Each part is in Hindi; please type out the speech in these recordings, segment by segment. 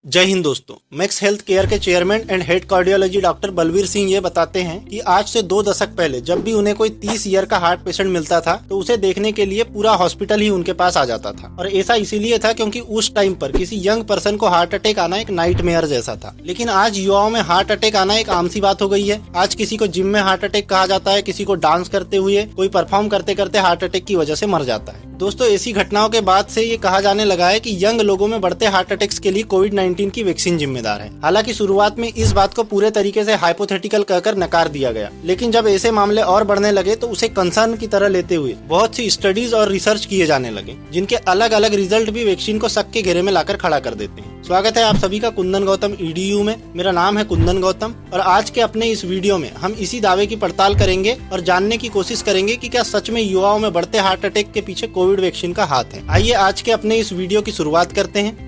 जय हिंद दोस्तों, मैक्स हेल्थ केयर के chairman and head cardiology doctor Balvir Singh ये बताते हैं कि आज से 2 दशक पहले जब भी उन्हें कोई 30 ईयर का हार्ट पेशेंट मिलता था तो उसे देखने के लिए पूरा हॉस्पिटल ही उनके पास आ जाता था। और ऐसा इसीलिए था क्योंकि उस टाइम पर किसी यंग पर्सन को हार्ट अटैक आना एक नाइटमेयर जैसा था। लेकिन आज युवाओं में हार्ट अटैक आना एक आम सी बात हो गई है। आज किसी को जिम में हार्ट अटैक कहा जाता है, किसी को डांस करते हुए, कोई परफॉर्म करते करते हार्ट अटैक की वजह से मर जाता है। दोस्तों, ऐसी घटनाओं के बाद से ये कहा जाने लगा है कि यंग लोगों में बढ़ते हार्ट अटैक्स के लिए कोविड-19 की वैक्सीन जिम्मेदार है। हालांकि शुरुआत में इस बात को पूरे तरीके से हाइपोथेटिकल कहकर नकार दिया गया, लेकिन जब ऐसे मामले और बढ़ने लगे तो उसे कंसर्न की तरह लेते हुए बहुत सी स्टडीज और रिसर्च किए जाने लगे, जिनके अलग अलग रिजल्ट भी वैक्सीन को शक के घेरे में लाकर खड़ा कर देते हैं। स्वागत है आप सभी का कुंदन गौतम EDU में। मेरा नाम है कुंदन गौतम और आज के अपने इस वीडियो में हम इसी दावे की पड़ताल करेंगे और जानने की कोशिश करेंगे कि क्या सच में युवाओं में बढ़ते हार्ट अटैक के पीछे कोविड वैक्सीन का हाथ है। आइए आज के अपने इस वीडियो की शुरुआत करते हैं।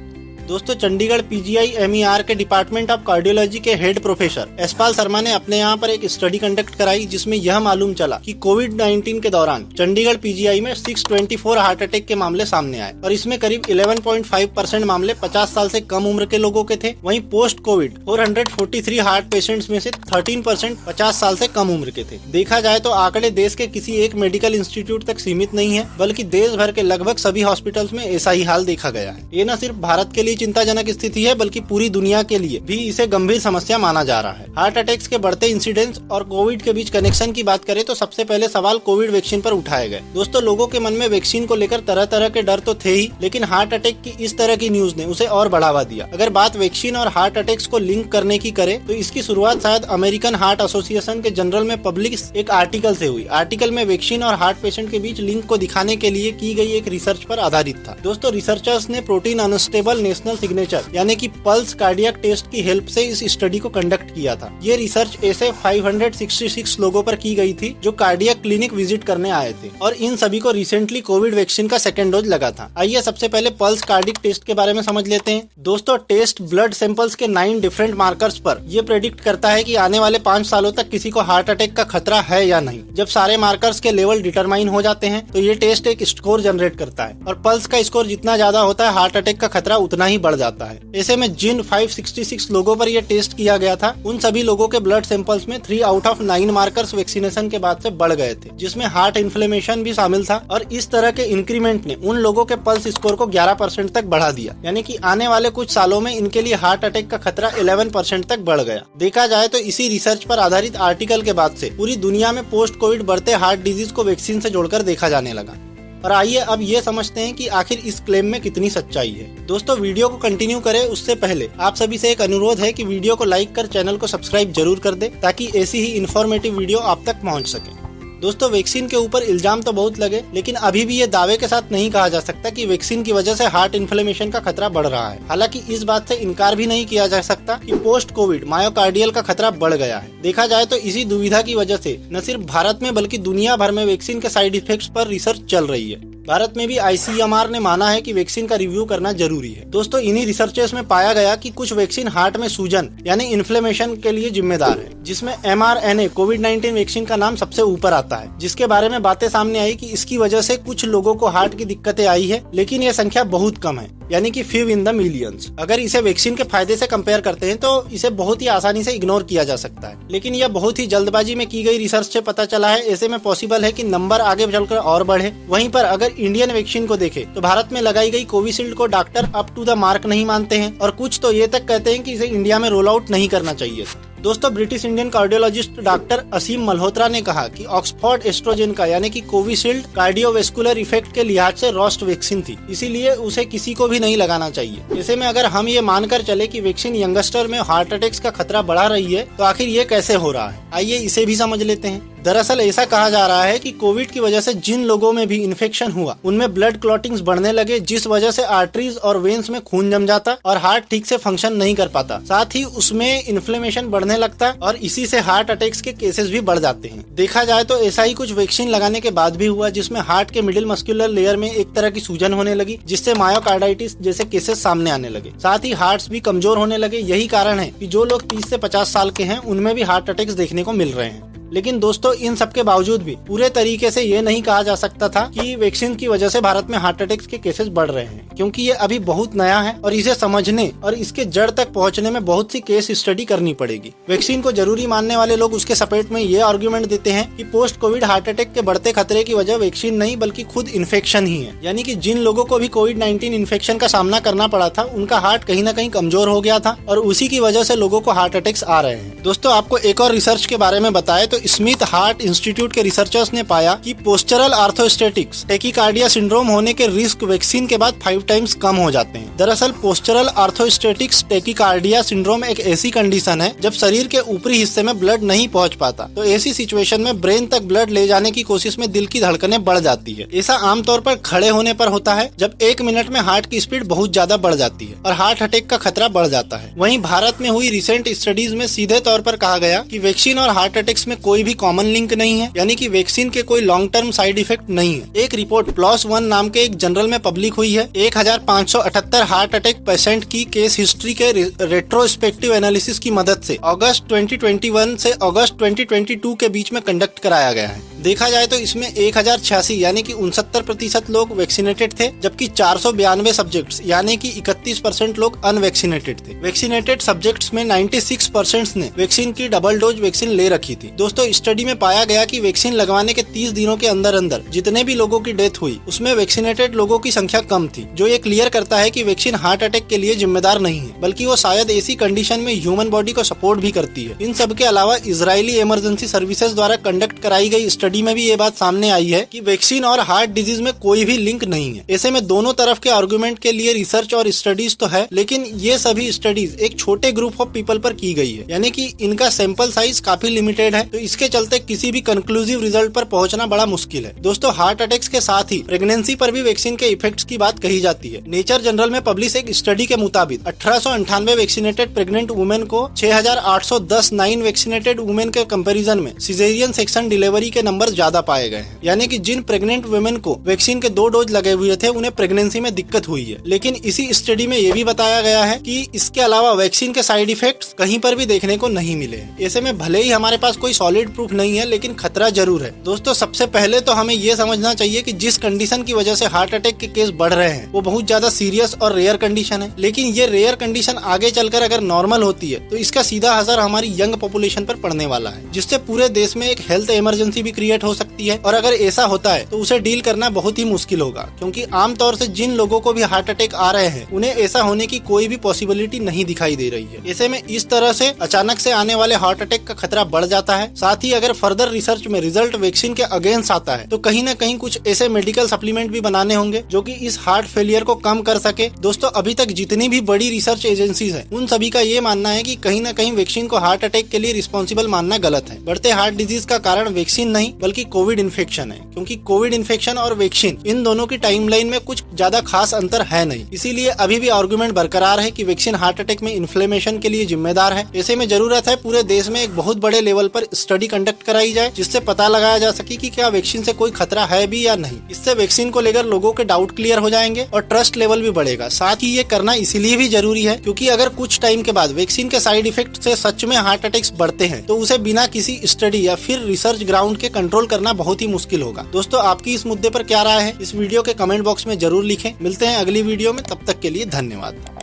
दोस्तों, चंडीगढ़ PGI MER के डिपार्टमेंट ऑफ कार्डियोलॉजी के हेड प्रोफेसर यशपाल शर्मा ने अपने यहाँ पर एक स्टडी कंडक्ट कराई, जिसमें यह मालूम चला कि कोविड-19 के दौरान चंडीगढ़ PGI में 624 हार्ट अटैक के मामले सामने आए और इसमें करीब 11.5% मामले 50 साल से कम उम्र के लोगों के थे। वहीं पोस्ट कोविड 443 हार्ट पेशेंट्स में से 13% 50 साल से कम उम्र के थे। देखा जाए तो आंकड़े देश के किसी एक मेडिकल इंस्टीट्यूट तक सीमित नहीं है, बल्कि देश भर के लगभग सभी हॉस्पिटल्स में ऐसा ही हाल देखा गया है। ये न सिर्फ भारत के लिए चिंताजनक स्थिति है, बल्कि पूरी दुनिया के लिए भी इसे गंभीर समस्या माना जा रहा है। हार्ट अटैक्स के बढ़ते इंसिडेंट्स और कोविड के बीच कनेक्शन की बात करें तो सबसे पहले सवाल कोविड वैक्सीन पर उठाए गए। दोस्तों, लोगों के मन में वैक्सीन को लेकर तरह तरह के डर तो थे ही, लेकिन हार्ट अटैक की इस तरह की न्यूज ने उसे और बढ़ावा दिया। अगर बात वैक्सीन और हार्ट अटैक्स को लिंक करने की करे तो इसकी शुरुआत शायद अमेरिकन हार्ट एसोसिएशन के जर्नल में पब्लिश एक आर्टिकल से हुई। आर्टिकल में वैक्सीन और हार्ट पेशेंट के बीच लिंक को दिखाने के लिए की गई एक रिसर्च पर आधारित था। दोस्तों, रिसर्चर्स ने प्रोटीन अनस्टेबल नेशनल सिग्नेचर यानी कि पल्स कार्डियक टेस्ट की हेल्प से इस स्टडी को कंडक्ट किया था। ये रिसर्च ऐसे 566 लोगों पर की गई थी जो कार्डियक क्लिनिक विजिट करने आए थे और इन सभी को रिसेंटली कोविड वैक्सीन का सेकेंड डोज लगा था। आइए सबसे पहले पल्स कार्डियक टेस्ट के बारे में समझ लेते हैं। दोस्तों, टेस्ट ब्लड सैंपल्स के 9 डिफरेंट मार्कर्स पर यह प्रेडिक्ट करता है कि आने वाले 5 सालों तक किसी को हार्ट अटैक का खतरा है या नहीं। जब सारे मार्कर्स के लेवल डिटरमाइन हो जाते हैं तो ये टेस्ट एक स्कोर जनरेट करता है और पल्स का स्कोर जितना ज्यादा होता है हार्ट अटैक का खतरा उतना ही बढ़ जाता है। ऐसे में जिन 566 लोगों पर यह टेस्ट किया गया था, उन सभी लोगों के ब्लड सैंपल्स में 3 आउट ऑफ 9 मार्कर्स वैक्सीनेशन के बाद से बढ़ गए थे, जिसमें हार्ट इन्फ्लेमेशन भी शामिल था। और इस तरह के इंक्रीमेंट ने उन लोगों के पल्स स्कोर को 11% तक बढ़ा दिया, यानी कि आने वाले कुछ सालों में इनके लिए हार्ट अटैक का खतरा 11% तक बढ़ गया। देखा जाए तो इसी रिसर्च पर आधारित आर्टिकल के बाद से पूरी दुनिया में पोस्ट कोविड बढ़ते हार्ट डिजीज को वैक्सीन से जोड़कर देखा जाने लगा। और आइए अब ये समझते हैं कि आखिर इस क्लेम में कितनी सच्चाई है। दोस्तों, वीडियो को कंटिन्यू करें उससे पहले आप सभी से एक अनुरोध है कि वीडियो को लाइक कर चैनल को सब्सक्राइब जरूर कर दें, ताकि ऐसी ही इन्फॉर्मेटिव वीडियो आप तक पहुंच सके। दोस्तों, वैक्सीन के ऊपर इल्जाम तो बहुत लगे, लेकिन अभी भी ये दावे के साथ नहीं कहा जा सकता कि वैक्सीन की वजह से हार्ट इन्फ्लेमेशन का खतरा बढ़ रहा है। हालांकि इस बात से इनकार भी नहीं किया जा सकता कि पोस्ट कोविड मायोकार्डियल का खतरा बढ़ गया है। देखा जाए तो इसी दुविधा की वजह से न सिर्फ भारत में बल्कि दुनिया भर में वैक्सीन के साइड इफेक्ट्स पर रिसर्च चल रही है। भारत में भी ICMR ने माना है कि वैक्सीन का रिव्यू करना जरूरी है। दोस्तों, इन्हीं रिसर्चेस में पाया गया कि कुछ वैक्सीन हार्ट में सूजन यानी इन्फ्लेमेशन के लिए जिम्मेदार है, जिसमें mRNA कोविड-19 वैक्सीन का नाम सबसे ऊपर आता है, जिसके बारे में बातें सामने आई कि इसकी वजह से कुछ लोगों को हार्ट की दिक्कतें आई है, लेकिन ये संख्या बहुत कम है, यानी कि few in the millions। अगर इसे वैक्सीन के फायदे से कंपेयर करते हैं तो इसे बहुत ही आसानी से इग्नोर किया जा सकता है, लेकिन यह बहुत ही जल्दबाजी में की गई रिसर्च से पता चला है। ऐसे में पॉसिबल है कि नंबर आगे चलकर और बढ़े। वहीं पर अगर इंडियन वैक्सीन को देखें तो भारत में लगाई गई कोविशील्ड को doctor up to the mark नहीं मानते हैं और कुछ तो ये तक कहते हैं कि इसे इंडिया में रोल आउट नहीं करना चाहिए। दोस्तों, ब्रिटिश इंडियन कार्डियोलॉजिस्ट डॉक्टर असीम मल्होत्रा ने कहा कि ऑक्सफोर्ड एस्ट्राजेनेका यानी कि कोविशील्ड कार्डियोवैस्कुलर इफेक्ट के लिहाज से रोस्ट वैक्सीन थी, इसीलिए उसे किसी को भी नहीं लगाना चाहिए। ऐसे में अगर हम ये मानकर चले कि वैक्सीन यंगस्टर में हार्ट अटैक्स का खतरा बढ़ा रही है तो आखिर ये कैसे हो रहा है, आइए इसे भी समझ लेते हैं। दरअसल ऐसा कहा जा रहा है कि कोविड की वजह से जिन लोगों में भी इन्फेक्शन हुआ उनमें ब्लड क्लॉटिंग्स बढ़ने लगे, जिस वजह से आर्टरीज और वेन्स में खून जम जाता और हार्ट ठीक से फंक्शन नहीं कर पाता। साथ ही उसमें इन्फ्लेमेशन बढ़ने लगता और इसी से हार्ट अटैक्स के केसेस भी बढ़ जाते हैं। देखा जाए तो ऐसा ही कुछ वैक्सीन लगाने के बाद भी हुआ, जिसमें हार्ट के मिडिल मस्कुलर लेयर में एक तरह की सूजन होने लगी, जिससे मायोकार्डाइटिस जैसे केसेस सामने आने लगे। साथ ही हार्ट्स भी कमजोर होने लगे। यही कारण है कि जो लोग 30 से 50 साल के हैं उनमें भी हार्ट अटैक्स देखने को मिल रहे हैं। लेकिन दोस्तों इन सब के बावजूद भी पूरे तरीके से ये नहीं कहा जा सकता था कि वैक्सीन की वजह से भारत में हार्ट अटैक के केसेस बढ़ रहे हैं, क्योंकि ये अभी बहुत नया है और इसे समझने और इसके जड़ तक पहुंचने में बहुत सी केस स्टडी करनी पड़ेगी। वैक्सीन को जरूरी मानने वाले लोग उसके सपोर्ट में ये आर्गुमेंट देते हैं कि पोस्ट कोविड हार्ट अटैक के बढ़ते खतरे की वजह वैक्सीन नहीं बल्कि खुद इन्फेक्शन ही है। यानी कि जिन लोगों को भी कोविड-19 इन्फेक्शन का सामना करना पड़ा था उनका हार्ट कहीं न कहीं कमजोर हो गया था और उसी की वजह से लोगों को हार्ट अटैक्स आ रहे हैं। दोस्तों आपको एक और रिसर्च के बारे में बताएं तो स्मिथ हार्ट इंस्टीट्यूट के रिसर्चर्स ने पाया कि पोस्चरल आर्थोस्टेटिक्स टैकीकार्डिया सिंड्रोम होने के रिस्क वैक्सीन के बाद 5 टाइम्स कम हो जाते हैं। दरअसल पोस्चरल आर्थोस्टेटिक्स टैकीकार्डिया सिंड्रोम एक ऐसी कंडीशन है जब शरीर के ऊपरी हिस्से में ब्लड नहीं पहुंच पाता, तो ऐसी सिचुएशन में ब्रेन तक ब्लड ले जाने की कोशिश में दिल की धड़कनें बढ़ जाती है। ऐसा आमतौर पर खड़े होने पर होता है जब 1 मिनट में हार्ट की स्पीड बहुत ज्यादा बढ़ जाती है और हार्ट अटैक का खतरा बढ़ जाता है। वहीं भारत में हुई रिसेंट स्टडीज में सीधे तौर पर कहा गया कि वैक्सीन और हार्ट अटैक्स में कोई भी कॉमन लिंक नहीं है, यानी कि वैक्सीन के कोई लॉन्ग टर्म साइड इफेक्ट नहीं है। एक रिपोर्ट PLOS ONE नाम के एक जर्नल में पब्लिक हुई है। 1578 हार्ट अटैक पेशेंट की केस हिस्ट्री के रेट्रोस्पेक्टिव एनालिसिस की मदद से अगस्त 2021 से अगस्त 2022 के बीच में कंडक्ट कराया गया है। देखा जाए तो इसमें 1086 यानी कि 69% लोग वैक्सीनेटेड थे, जबकि 492 सब्जेक्ट्स यानी कि 31% लोग अनवैक्सीनेटेड थे। वैक्सीनेटेड सब्जेक्ट्स में 96% ने वैक्सीन की डबल डोज वैक्सीन ले रखी थी। दोस्तों स्टडी में पाया गया कि वैक्सीन लगवाने के 30 दिनों के अंदर अंदर जितने भी लोगों की डेथ हुई उसमें वैक्सीनेटेड लोगों की संख्या कम थी, जो ये क्लियर करता है कि वैक्सीन हार्ट अटैक के लिए जिम्मेदार नहीं है, बल्कि वो शायद ऐसी कंडीशन में ह्यूमन बॉडी को सपोर्ट भी करती है। इन सब के अलावा इजरायली इमरजेंसी सर्विसेज द्वारा कंडक्ट कराई गई स्टडी में भी ये बात सामने आई है कि वैक्सीन और हार्ट डिजीज में कोई भी लिंक नहीं है। ऐसे में दोनों तरफ के आर्गुमेंट के लिए रिसर्च और स्टडीज तो है, लेकिन ये सभी स्टडीज एक छोटे ग्रुप ऑफ पीपल पर की गई है, यानी कि इनका सैंपल साइज काफी लिमिटेड है, तो इसके चलते किसी भी कंक्लूसिव रिजल्ट पर पहुंचना बड़ा मुश्किल है। दोस्तों हार्ट अटैक्स के साथ ही प्रेगनेंसी पर भी वैक्सीन के इफेक्ट्स की बात कही जाती है। नेचर जर्नल में पब्लिश एक स्टडी के मुताबिक 1898 वैक्सीनेटेड प्रेग्नेंट वुमेन को 6810 9 वैक्सीनेटेड वुमेन के कंपैरिजन में सिजेरियन सेक्शन डिलीवरी के नंबर ज्यादा पाए गए हैं। यानी कि जिन प्रेग्नेंट वुमेन को वैक्सीन के 2 डोज लगे हुए थे उन्हें प्रेगनेंसी में दिक्कत हुई है। लेकिन इसी स्टडी में ये भी बताया गया है कि इसके अलावा वैक्सीन के साइड इफेक्ट्स कहीं पर भी देखने को नहीं मिले हैं। ऐसे में भले ही हमारे पास कोई सॉलिड प्रूफ नहीं है, लेकिन खतरा जरूर है। दोस्तों सबसे पहले तो हमें ये समझना चाहिए कि जिस कंडीशन की वजह से हार्ट अटैक के केस बढ़ रहे हैं वो बहुत ज्यादा सीरियस और रेयर कंडीशन है, लेकिन ये रेयर कंडीशन आगे चलकर अगर नॉर्मल होती है तो इसका सीधा असर हमारी यंग पॉपुलेशन पर पड़ने वाला है, जिससे पूरे देश में एक हेल्थ इमरजेंसी भी क्रिएट हो सकती है। और अगर ऐसा होता है तो उसे डील करना बहुत ही मुश्किल होगा, क्योंकि आमतौर से जिन लोगों को भी हार्ट अटैक आ रहे हैं उन्हें ऐसा होने की कोई भी पॉसिबिलिटी नहीं दिखाई दे रही है। ऐसे में इस तरह से अचानक से आने वाले हार्ट अटैक का खतरा बढ़ जाता है। साथ ही अगर फर्दर रिसर्च में रिजल्ट वैक्सीन के अगेंस्ट आता है तो कहीं न कहीं कुछ ऐसे मेडिकल सप्लीमेंट भी बनाने होंगे जो कि इस हार्ट फेलियर को कम कर सके। दोस्तों अभी तक जितनी भी बड़ी रिसर्च एजेंसीज हैं उन सभी का ये मानना है कि कहीं न कहीं वैक्सीन को हार्ट अटैक के लिए रिस्पॉन्सिबल मानना गलत है। बढ़ते हार्ट डिजीज का कारण वैक्सीन नहीं बल्कि कोविड इन्फेक्शन है, क्योंकि कोविड इन्फेक्शन और वैक्सीन इन दोनों की टाइमलाइन में कुछ ज्यादा खास अंतर है नहीं। इसीलिए अभी भी आर्गुमेंट बरकरार है कि वैक्सीन हार्ट अटैक में इन्फ्लेमेशन के लिए जिम्मेदार है। ऐसे में जरूरत है पूरे देश में एक बहुत बड़े लेवल पर स्टडी कंडक्ट कराई जाए, जिससे पता लगाया जा सके कि क्या वैक्सीन से कोई खतरा है भी या नहीं। इससे वैक्सीन को लेकर लोगों के डाउट क्लियर हो जाएंगे और ट्रस्ट लेवल भी बढ़ेगा। साथ ही ये करना इसीलिए भी जरूरी है क्योंकि अगर कुछ टाइम के बाद वैक्सीन के साइड इफेक्ट से सच में हार्ट अटैक्स बढ़ते हैं तो उसे बिना किसी स्टडी या फिर रिसर्च ग्राउंड के कंट्रोल करना बहुत ही मुश्किल होगा। दोस्तों आपकी इस मुद्दे पर क्या राय है, इस वीडियो के कमेंट बॉक्स में जरूर लिखें। मिलते हैं अगली वीडियो में, तब तक के लिए धन्यवाद।